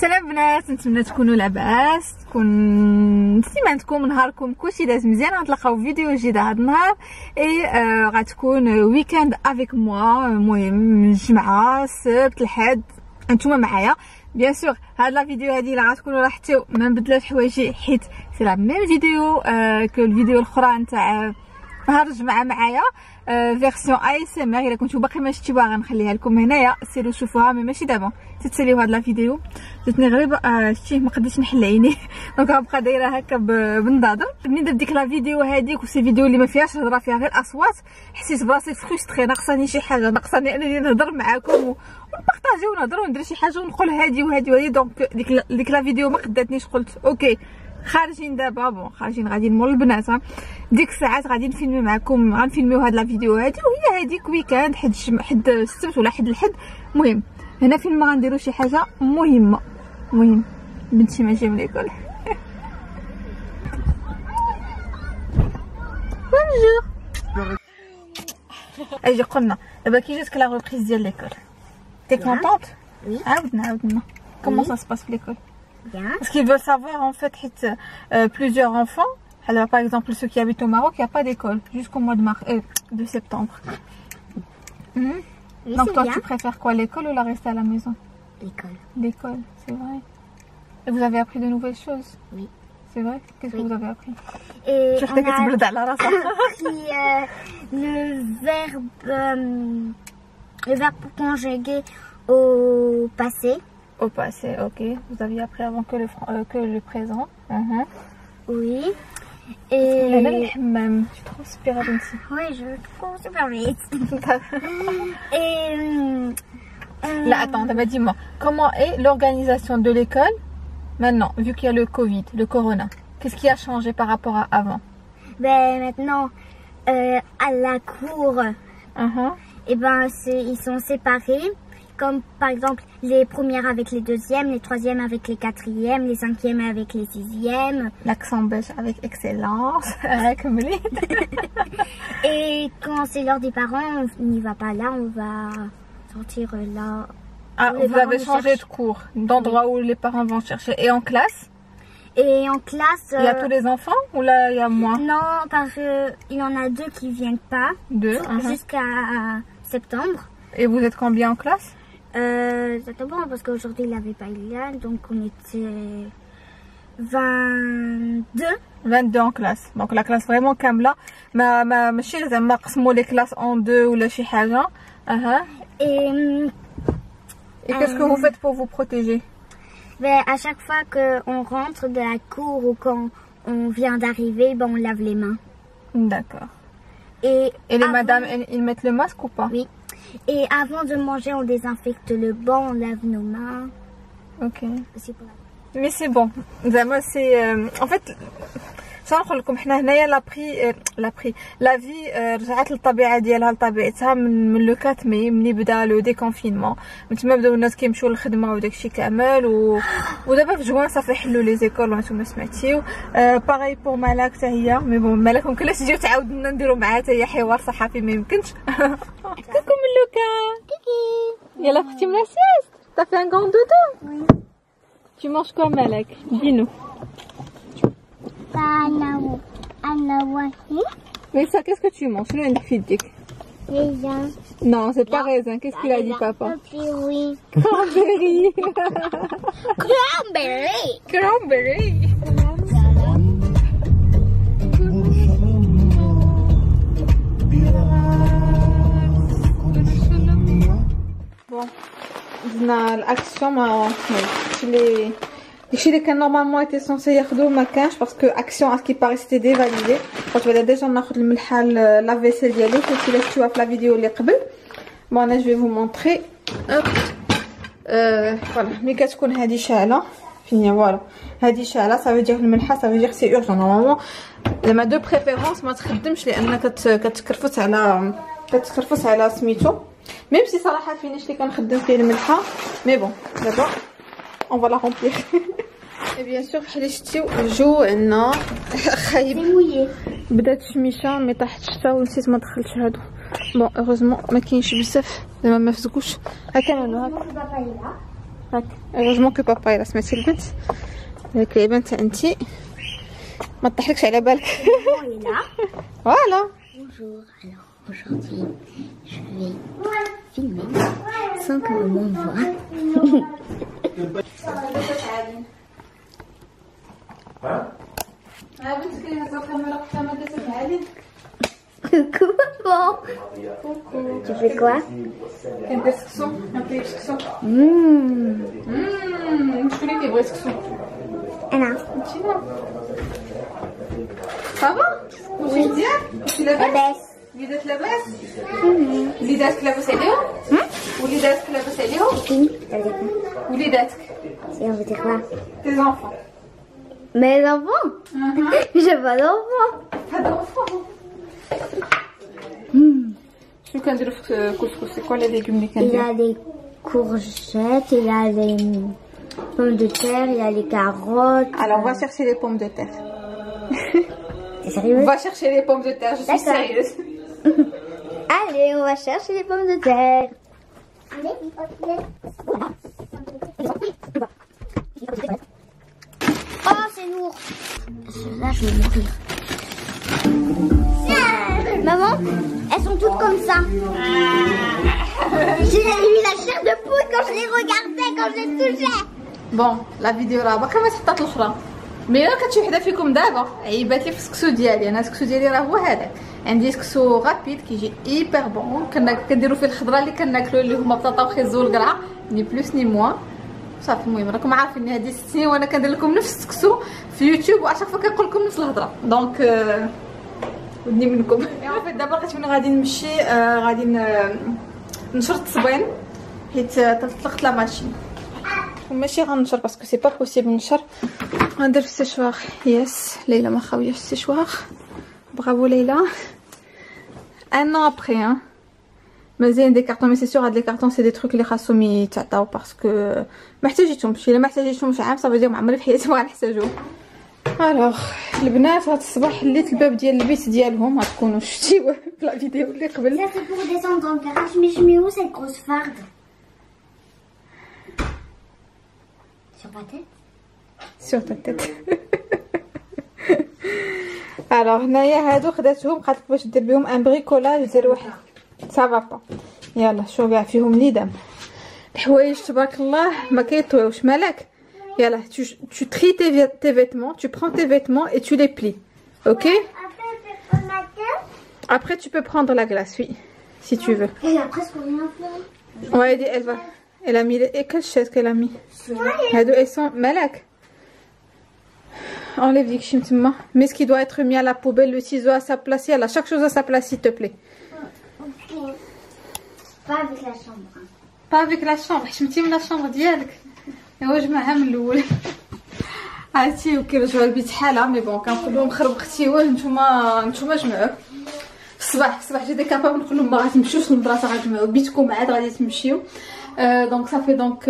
سلام بنات، نتمنى تكونوا لاباس، تكون سيمانتكم نهاركم كلشي داز مزيان. غنتلاقاو فيديو جديد هذا النهار اي غتكون ويكاند افيك موا. المهم من الجمعه السبت الحد انتوما معايا بيان سور. هاد لا فيديو هادي لا غتكونوا لاحظتوا ما نبدلوش حوايجي حيت سي لا ميم فيديو كو الفيديو الاخرى نتاع نهار الجمعه معايا فيرسيون اي اس ام ار. الا كنتو باقي ما شفتوها غنخليها لكم هنايا، سيروا شوفوها مي ماشي دابا تتساليو هاد لا فيديو. جاتني غريبه شتي ما قدرتش نحل عيني دونك غنبقى دايره هكا بالنظاظر. ملي درت ديك لا فيديو هذيك وسي فيديو اللي ما فيهاش هضره فيها غير اصوات، حسيت براسي فريستري، ناقصاني شي حاجه، ناقصاني انني نهضر معاكم ونبارطاجي ونهضر وندير شي حاجه ونقول هادي وهادي وهادي. دونك ديك لا فيديو ما قداتنيش، قلت اوكي خارجين دابا بون خارجين غادي مول البنات ديك الساعات غادي نفيلمي معكم، غنفيلميو هاد لا فيديو هادي وهي هذيك ويكاند حد السبت ولا حد الحد. المهم هنا فين ما غنديروا شي حاجه مهمه. المهم بنتي ماشي من ليكول بونجور اجي قلنا دابا كي جاتك لا ريبريز ديال ليكول تي كونطونط؟ عاودنا كومون سا سباس في ليكول؟ Parce qu'ils veulent savoir en fait plusieurs enfants. Alors par exemple ceux qui habitent au Maroc, il n'y a pas d'école jusqu'au mois de septembre. Oui, donc toi tu préfères quoi, l'école ou la rester à la maison? L'école. L'école, c'est vrai. Et vous avez appris de nouvelles choses? Oui. C'est vrai? Qu'est-ce que vous avez appris? Et on a appris le verbe pour conjuguer au passé. Au passé, ok. Vous aviez appris avant que le présent. Oui. Et même, je suis trop super ici. Oui, je trouve super vite. Et là, attends, dis-moi, comment est l'organisation de l'école maintenant, vu qu'il y a le Covid, le Corona? Qu'est-ce qui a changé par rapport à avant? Ben maintenant, à la cour, et ben ils sont séparés. Comme par exemple les premières avec les deuxièmes, les troisièmes avec les quatrièmes, les cinquièmes avec les sixièmes. L'accent belge avec excellence. Et quand c'est l'heure des parents, on n'y va pas là, on va sortir là. Ah, vous avez changé de cours, d'endroit où les parents vont chercher. Et en classe? Et en classe... il y a tous les enfants ou là il y a moins? Non, parce qu'il y en a deux qui viennent pas. Deux? Jusqu'à septembre. Et vous êtes combien en classe? Ça dépend parce qu'aujourd'hui il n'avait pas Iliane, donc on était 22. 22 en classe. Donc la classe vraiment كاملة. ماشي زعما قسموا les classes en deux ولا شي حاجة. Et qu'est-ce que vous faites pour vous protéger? Ben à chaque fois qu'on rentre de la cour ou quand on vient d'arriver, ben on lave les mains. D'accord. Et les madames, ils mettent le masque ou pas? Oui. Et avant de manger, on désinfecte le banc, on lave nos mains. Ok. Mais c'est bon. C'est en fait سنقول لكم حنا هنايا لا في رجعت للطبيعه ديالها لطبيعتها من لو 4 مي ملي بدا لو ديكونفينمون. من تما بداو الناس كيمشيو للخدمه وداكشي كامل ودابا في جوان صافي حلوا لي زيكول وانتم سمعتيو. باغي بور ملاك حتى هي مي بون ملاك ممكن تجيو تعاود لنا نديرو معاها حتى هي حوار صحفي ما يمكنش. كوكو من لوكا يلا اختي من السيست تا في ان غون دودو. Tu manges quoi Malak? Dis-nous. Mais ça, qu'est-ce que tu manges? Le Raisin. Non, c'est pas raisin. Qu'est-ce qu'il a dit papa? Oui. Cranberry. Cranberry. Cranberry. Bon, l'action m'a les اللي كان نورمالمون ايتي سونسي ياخذوه ما كانش باسكو اكسيون اسكي باري سيتي ديفاليدي. قلت بدا ديجا ناخذ الملحه لا فيسيل ديالو كنتي لا شفتوها في لا فيديو اللي قبل. بون انا جو فو مونطري فوالا ملي كتكون هذه شاعله فين فوالا هذه شاعله صافي دير الملحه صافي دير سي اورجون. نورمالمون زعما دو بريفيرونس ما تخدمش لان كتكرفس على سميتو. ميم سي صراحه فينيش اللي كنخدم فيه الملحه مي بون دابا on va la remplir. Et bien sûr حلي شتيو الجو عندنا خايب بدات الشميشه مي طاحت الشتا ونسيت ما دخلتش هادو. بون اوغوزمون ما كاينش بزاف زعما ما فزكوش. ها كانوا هكا papates. heureusement que papa il سمعتي البنت هذيك اللعبه نتاع انتي ما تضحكش على بالك. Voilà. Bonjour, alors aujourd'hui je vais filmer sans que maman voit. Coucou. Tu fais quoi? شكون كيبغي السكسو؟ أنا. صافا؟ واش مزيان؟ لاباس. وليدات لاباس؟ وليداتك لاباس عليهم؟ وليداتك لاباس عليهم؟ وليداتك. Et on veut dire quoi? Tes enfants. Mes enfants? J'ai pas d'enfants. Pas d'enfants. شنو كنديرو في الكسكس؟ سي كوا لي ليغوم اللي Il y كنديرو؟ a des courgettes, il y a les pommes de terre, il y a les carottes. Alors on va chercher les pommes de terre. T'es sérieuse? On va chercher les pommes de terre, je suis D'accord. sérieuse. Allez, on va chercher les pommes de terre. Oh, c'est lourd. Là, je vais mourir. Maman, elles sont toutes comme ça. J'ai eu la chair de poule quand je les regardais, quand je les touchais. بون لا فيديو راه باقا ما تحطات الاخرى مي راه كتشي وحده فيكم دابا عيبات لي في السكسو ديالي. انا السكسو ديالي راه هو هذاك. عندي سكسو غابيد كيجي ايبر بون كنديروا فيه الخضره اللي كناكلوا اللي هما بطاطا وخيز والقرعه ني بلوس ني موان صافي. المهم راكم عارفين هذه 6 سنين وانا كندير لكم نفس السكسو في يوتيوب واشاك فوا كنقول لكم نفس الهضره دونك ودني منكم. عرفت دابا لقيت فين غادي نمشي غادي نشرط الصبين حيت طلقت لا ماشين وماشي غنشر باسكو سي با بوسيبل نشر. غندير في السيشوار. يس ليلى ما خاوياش السيشوار. برافو ليلى. ان ان ابري مازال دي كارطون مي سي سور هاد لي كارطون سي دي تروك اللي خاصهم يتعطاو باسكو ما احتاجيتهمش. الا ما احتاجيتهمش عام صافي دير عمري في حياتي ما غنحتاجوهم. الوغ البنات هاد الصباح حليت الباب ديال البيت ديالهم غتكونوا شفتيوه في لا فيديو اللي قبل. Ça c'est pour descendre dans le garage, mais je mets où cette grosse farde? Sur ma tête? sur ta tête. الوغ هنايا هادو خداتهم قالت لك باش دير بهم ان بريكولاج ديال واحد سافا با. يلا شوف كاع فيهم ليدام الحوايج تبارك الله ما كيطويوش مالك. يلا tu tries tes vêtements, tu prends tes vêtements et tu les plies. OK? Après tu peux prendre la glace, oui, si tu veux. Elle a presque rien fait. Ouais, elle a mis et quelle chaise qu'elle a mis? هادو elles sont malak. Enlève dik chimtima. Mais ce qui doit être mis à la poubelle, le ciseau à sa place, yalla chaque chose à sa place s'il te plaît. OK. Pas avec la chambre. Pas avec la chambre. حشمتي من la chambre ديالك. ايوا جمعها من الاول. عرفتي وكيرجعوا البيت حاله مي بون كنقول لهم خرب اختي نتوما جمعوه. الصباح جيت كابابل نقول لهم ما غاتمشيوش للمدرسه غتجمعوا بيتكم عاد غادي تمشيو. دونك صافي دونك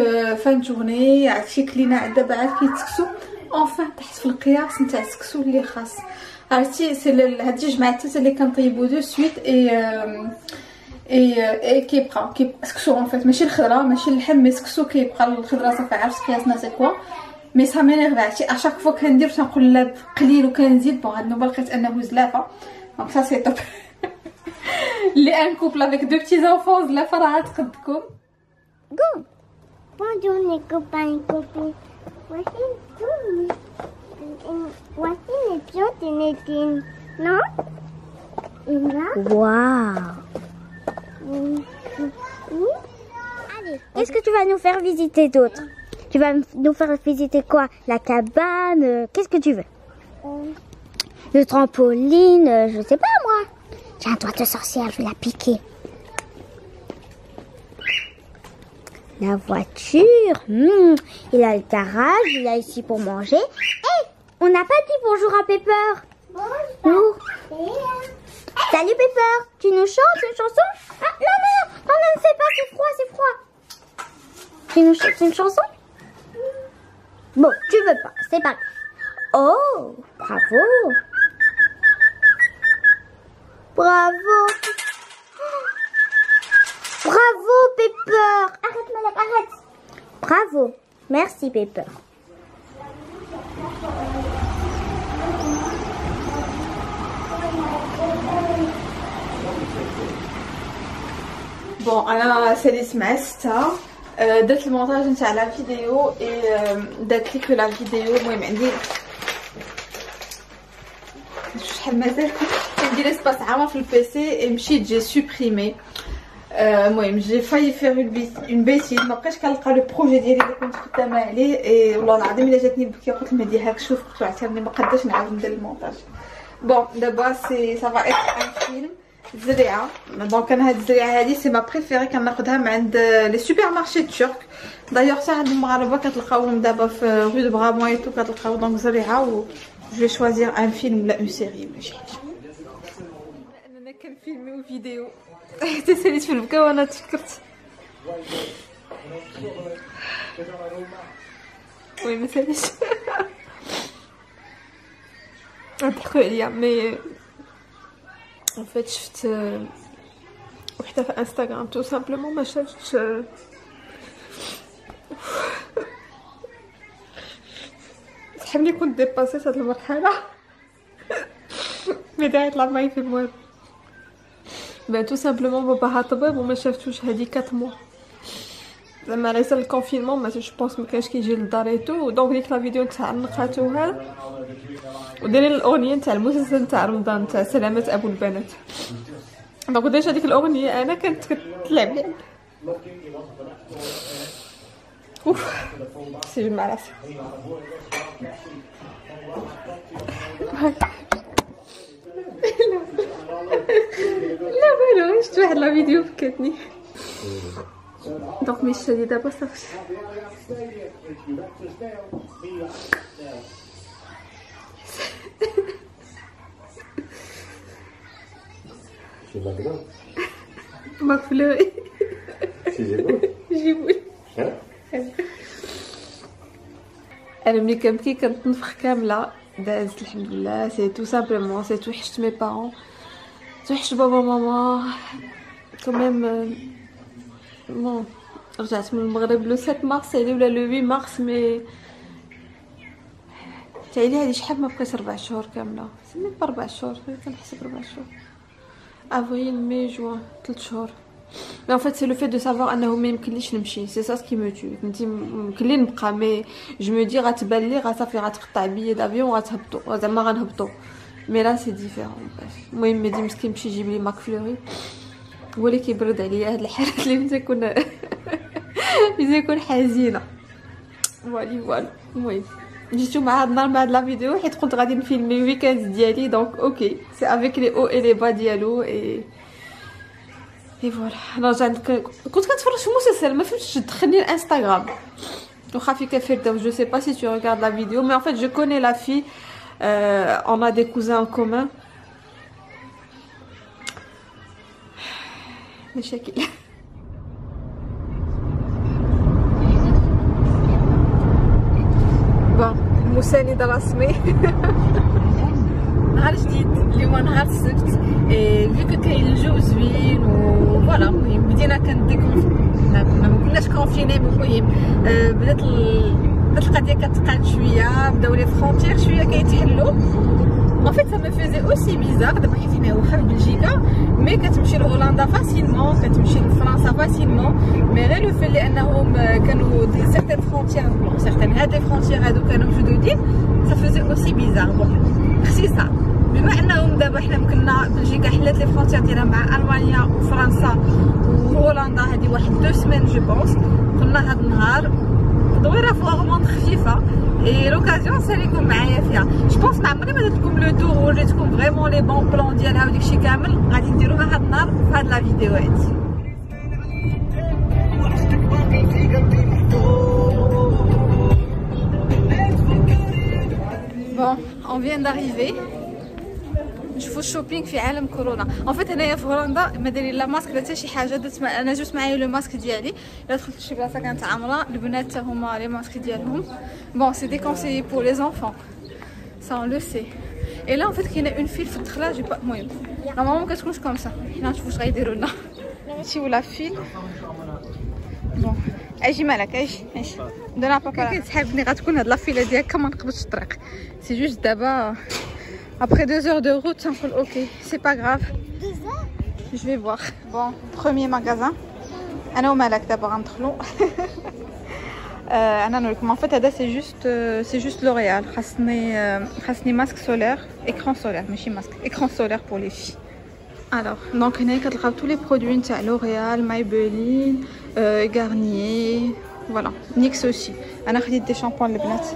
فان جورني عرفتي كلينا عاد دابا عاد كيتسكسو اونفان تحت في القياس نتاع السكسو اللي خاص. عرفتي سي هاد الجمعه الثلاثه اللي كنطيبو دو سويت اي كيبقى سكسو ان فيت ماشي الخضره ماشي اللحم مي سكسو كيبقى الخضره صافي عرفت قياسنا سي كوا مي سا مينيرف. عرفتي اشاك فوا كندير تنقول لا قليل وكنزيد بون هاد النوبه لقيت انه زلافه دونك سا سي توب. اللي ان كوبل افيك دو بتي زونفون زلافه راه تقدكم. Go. Bonjour les copains et copines. Voici tout. Voici les pions de Nédine. Non? Et là? Waouh. Allez, qu'est-ce que tu vas nous faire visiter d'autre? Tu vas nous faire visiter quoi? La cabane? Qu'est-ce que tu veux? Le trampoline? Je sais pas moi. Tiens, toi de sorcière, je vais la piquer. La voiture, il a le garage, il a ici pour manger. Et on n'a pas dit bonjour à Pepper. Bonjour. Salut Pepper, tu nous chantes une chanson? Ah, non, ne fais pas, c'est froid. Tu nous chantes une chanson? Bon, tu veux pas, c'est pas grave. Oh, bravo. Bravo. Bravo Pepper. Arrête Malak, arrête. Bravo. Merci Pepper. Bon, انا ساليت مع 6 درت المونتاج نتاع لا فيديو اي درت لك لا فيديو. المهم عندي شحال مازال عندي ليسباس عامر في البيسي مشيت جي سوبريمي. المهم جي فاي فير اون بيتيز ما بقيتش كنلقى لو بروجي ديالي اللي كنت خدامه عليه. اي والله العظيم الا جاتني البكيه قلت لمهدي هاك شوف كنت عترني ما قدرتش نعاود ندير المونتاج. بون دابا سي سافا ايت ان فيلم زريعه. دونك انا هاد الزريعه هادي سي ما بريفيري كناخذها من عند لي سوبر مارشي تورك. دايوغ حتى عند المغاربه كتلقاوهم دابا في رو دو برامون اي تو كتلقاو. دونك زريعه و جو شوازير ان فيلم ولا اون سيري ولا شي حاجه. اننا كنفيلميو فيديو حتى ساليت في البكا وانا تفكرت. وي ما ساليش ضحكوا عليا. مي en fait شفت وحده في انستغرام تو سامبلومون ما شافتش صحابني كنت ديباسيت هاد المرحله مي داير يطلع معايا في المواد. بان تو سامبلومون باباها طبيب وما شافتوش هادي 4 موا زعما على حساب الكونفينمون. ما جو بونس ما كانش كيجي للدار ايتو. دونك ديك لا فيديو تاع النقاتو هذا ودايرين الاغنيه تاع المسلسل تاع رمضان تاع سلامة ابو البنات. دونك ديجا ديك الاغنيه انا كانت كتلعب لي اوف سي مع راسي. لا بالو شفت واحد لا فيديو بكاتني. دونك مش شديد دابا صافي. مكفلوري جيبولي. انا ملي كنبكي كنتنفخ كامله. دازت الحمد لله. سي تو سامبلومون سي توحشت مي بارون توحشت بابا ماما كوميم. بون رجعت من المغرب لو 7 مارس يعني ولا لو 8 مارس. مي تعيلي هادي شحال ما بقيت 4 شهور كامله. سميت 4 شهور كنحسب 4 شهور. افريل مي جوان 3 شهور. مي ان فيت سي لو في دو سافوار انه ما يمكنليش نمشي. سي سا سكي مو تو. كنتي يمكن لي نبقى مي جو مو دي غتبان لي صافي غتقطع بيي دافيون وغتهبطوا زعما غنهبطوا. مي لا سي ديفيرون. المهم مهدي مسكين مشي يجيب لي ماكفلوري هو اللي كيبرد عليا هاد الحالات اللي تكون حزينه. فوالا. المهم جيتو مع هاد النهار بعد لا فيديو حيت كنت غادي نفيلمي ويكاند ديالي. دونك اوكي سي افيك لي او اي لي با ديالو اي فوالا. انا رجعت كنت كنتفرج في مسلسل ما فهمتش دخلني الانستغرام واخا في كفردوس. جو سي با سي تو ريغارد لا فيديو مي ان فيت جو كوني لا في اون ا دي كوزان ان كومون. مشاكل. بون المساند الرسمي نهار جديد اليوم نهار السبت. فيكو كاين الجو زوين وفوالا. المهم بدينا ما كناش كونفيني. المهم بدات القضيه كتقاد شويه. بداو لي فرونتير شويه كيتحلوا. En fait ça me faisait aussi bizarre دابا حيت انا واخا في بلجيكا مي كتمشي لهولندا فاسيلمون كتمشي لفرنسا فاسيلمون. مي غير لو في لانهم كانوا دي سيغتان فرونتير بلون سيغتان هاد لي فرونتير هادو كانوا محدودين. ça faisait aussi bizarre. بون خصيصا بما انهم دابا حنا يمكننا بلجيكا حلات لي فرونتير ديالها مع المانيا وفرنسا وهولندا هادي واحد 2 سيمين جو بونس. قلنا هاد النهار دويره في اغموند خفيفه اي لوكازيون ساليكم معايا فيها. جو بونس ما عمري ما درت لكم لو تور وريتكم فريمون لي بون بلون ديالها وداكشي كامل. غادي نديروها هاد النهار في هاد لا فيديو هادي. بون اون فيان داريفي نشوفوا الشوبينغ في عالم كورونا. ان فيت هنايا في هولندا ما دايرين لا ماسك لا حتى شي حاجه. درت انا جبت معايا لو ماسك ديالي. الا دخلت لشي بلاصه كانت عامره البنات حتى هما لي ماسك ديالهم. بون سي دي كونسيي بور لي زونفون سا اون لو سي. اي لا ان فيت كاينه اون فيل في الدخله جي با. المهم نورمالمون ما كتكونش كوم سا. حنا نشوفوا واش غيديروا لنا. هادشي ولا فيل. بون اجي مالك اجي دونا بابا كيتحابني غتكون هاد لافيله ديالك ما نقبضش الطريق سي جوست دابا après 2 heures de route نقول اوكي سي با غراف 2 heures je vais voir bon premier magasin انا ومالك دابا غندخلو انا نوريكم ان فيت هذا سي جوست لوريال خاصني ماسك سولير اكران سولير ماشي ماسك اكران سولير pour les filles. Alors, donc هنا كتلقاو tous les produits تاع لوريال مايبلين غارنيي فوالا نيكس اوسي. انا خديت دي شامبوان للبنات.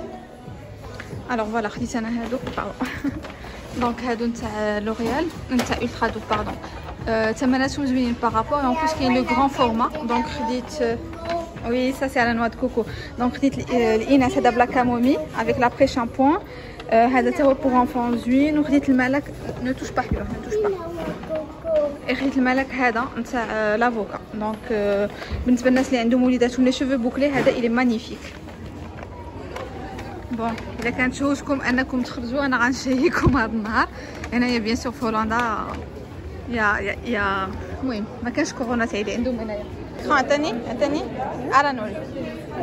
alors voilà خديت انا هادو دونك هادو نتاع لوريال نتاع الترا دو باردون ثمناتهم زوينين بارابور اون بليس كاين لو غران فورما دونك خديت oui ça c'est à la noix de coco donc خديت الاناث هذا بلا كامومي avec l'après shampoing هذا تا هو pour enfants زوين وخديت الملك ne touche pas خديت الملك هذا نتاع لافوكا دونك بالنسبه للناس اللي عندهم وليداتهم لي شوفو بوكلي هذا il est magnifique. بون اذا كانت شوشكم انكم تخرجوا انا غنشيكم هذا النهار هنايا بيان سور في هولندا يا المهم ما كانش كورونا تاعي عندهم هنايا. عطاني على نوري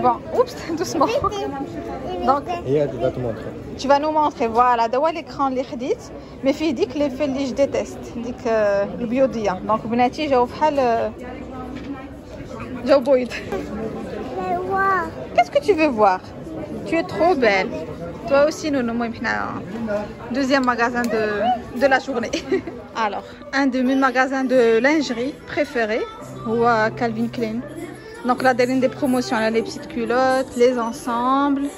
بون اوبس دوسمون دونك هي tu vas te montrer. Tu vas nous montrer voilà هذا هو ليكران اللي خديت مي فيه ديك لي في اللي ديتيست ديك البيوضيه دونك بناتي جاو بحال جاو بويض. Qu'est-ce que tu veux voir? Tu es trop belle. Toi aussi nous المهم حنا deuxième magasin de la journée. Alors un de mes magasins de lingerie préférés هو Calvin Klein. Donc là دايرين des promotions على les petites culottes, les ensembles.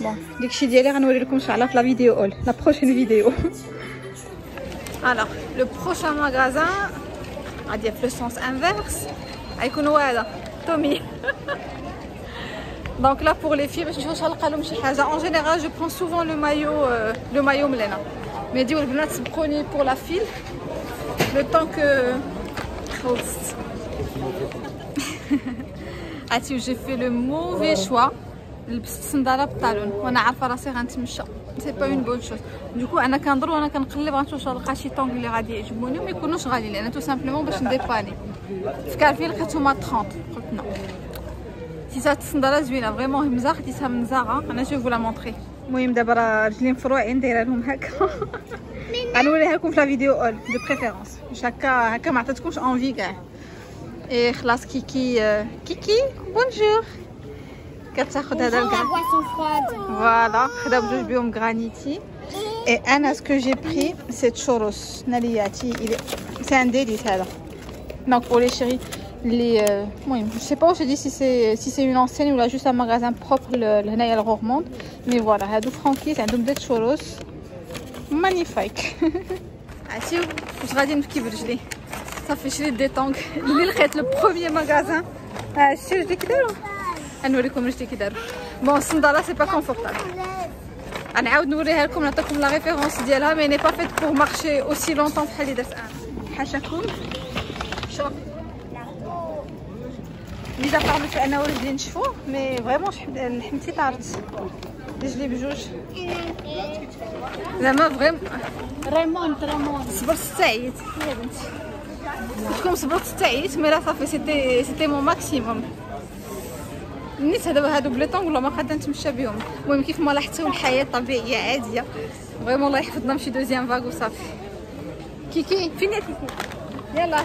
Bon, داكشي ديالي غنوري لكم ان شاء الله في لا فيديو لا بروشين فيديو. Alors le prochain magasin غادي في le sens inverse غيكون هو هذا تومي. Donc là pour les filles باش نشوف واش نلقى لهم شي حاجه. En général je prends souvent le maillot ملينا mais ديو البنات سبقوني pour la file le temps que خلصت. عرفتي j'ai fait le mauvais choix لبست صنداله بالطالون وانا عارفه راسي غنتمشى سي با اون بون شوز دوكو انا كنضر وانا كنقلب غنشوف واش نلقى شي طونغ اللي غادي يعجبوني وما يكونوش غاليين لان تو سامبلومون باش نديباني في كارفيل لقيتهم 30 قلت نو سي سات الصنداله زوينه فريمون همزه خديتها من زارا انا جو فو لا مونطري. المهم دابا راه رجلي مفروعين دايره لهم هكا غنوريها لكم في لا فيديو اول دو بريفيرونس باش هكا ما عطاتكمش انفي كاع. اي خلاص كيكي بونجور كتاخد هذا الكاع فوالا خدا بجوج بيهم غرانيتي. اي انا سكو جي بري سي تشوروس نالياتي سي ان ديليت هذا دونك بور لي شيري اللي المهم جو سي با واش دي سي اون انسين ولا جوست ان ماغازان بروبر لهنايا لغورموند مي فوالا هادو فرانكيز عندهم دي تشوروس مانيفيك. عرفتي واش غادي نبكي برجلي صافي شريت دي طونغ اللي لقيت لو بروميير ماغازان شتي رجلي كي داروا نوريكم رجلي كي داروا. بون الصنداله سي با كونفورطابل غنعاود نوريها لكم نعطيكم لا ريفيرونس ديالها مي ني با فيت بور مارشي اوسي لونطون بحال اللي درت انا. حاشاكم شوف ميزا بارميت انه رجلي نشفو مي فريمون لحمتي طارت رجلي بجوج زعما فريمون صبرت حتى يا بنتي قلتلكم صبرت حتى مي لا صافي سيتي مون ماكسيموم. نيت هادو بلي طونغ ولا ما قادره نتمشى بهم. المهم كيف ما لاحظتوا الحياه طبيعيه عاديه فريمون الله يحفظنا نمشي دوزيام فاغ وصافي. كيكي فين يا كيكي يلا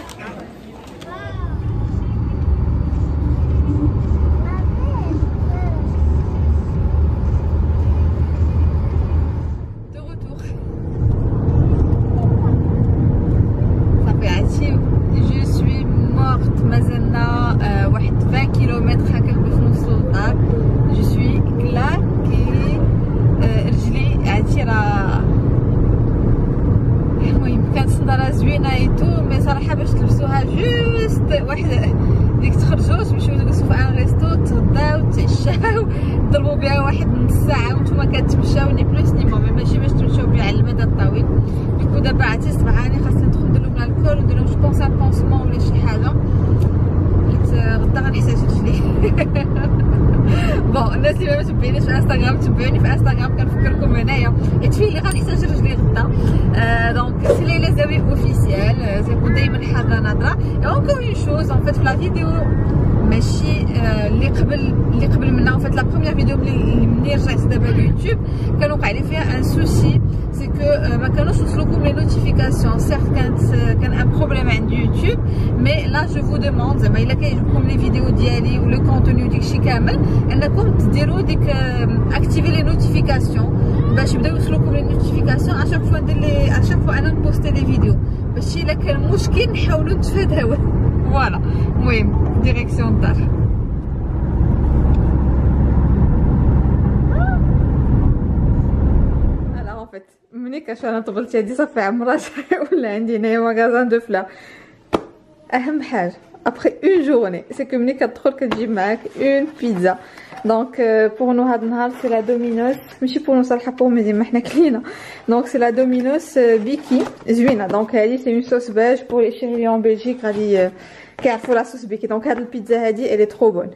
ضربوا بها واحد نص ساعه وانتم كتمشاو ني بلوس ني موان ماشي باش تمشاو بها على المدى الطويل. ديكو دابا عرفتي صبعاني خاصني ندخل لهم الكول وندير لهم جو بونس ان بونسمون ولا شي حاجه حيت غدا غنحتاج رجلي. بون الناس اللي ما متبعينيش في انستغرام تبعوني في انستغرام كنفكركم هنايا حيت فيه اللي غنحتاج رجلي غدا. دونك سي ليلى زاوي اوفيسيال زي دائما حاضره ناظره. اونكور اون شوز ان فيت في لا فيديو ماشي اللي قبل منها. فات لا بروميير فيديو ملي رجعت دابا ليوتيوب كان وقع لي فيها ان سوسي، سي كو ما كانوش وصلوكم لي نوتيفيكاسيون. سيرت كان ان بروبليم عند يوتيوب، مي لا جو فو دوموند زعما الا كيعجبكم لي فيديو ديالي ولو كونتوني داكشي كامل انكم تديروا ديك اكتيفي لي نوتيفيكاسيون باش يبداو يوصلوكم لي نوتيفيكاسيون اشاك فوا ندير لي اشاك فوا انا نبوستي لي فيديو، باش الا كان مشكل نحاولوا نتفاداوه. فوالا المهم ديريكسيون الدار. انا عرفت مني كاش انا طبلت هادي صافي عمرها ولا عندي هنايا ماغازان دو فلا. اهم حاجه ابخي اون جورني سي كو ملي كتدخل كتجيب معاك اون بيتزا. دونك بور نو هاد النهار سي لا دومينوس، ماشي بور نو صراحه بور مزيان ما حنا كلينا. دونك سي لا دومينوس بيكي زوينه. دونك هادي سي اون صوص باج بور لي شيري ان بلجيك غادي كيعرفوا لا صوص بيكي. دونك هاد البيتزا هادي الي ترو بون.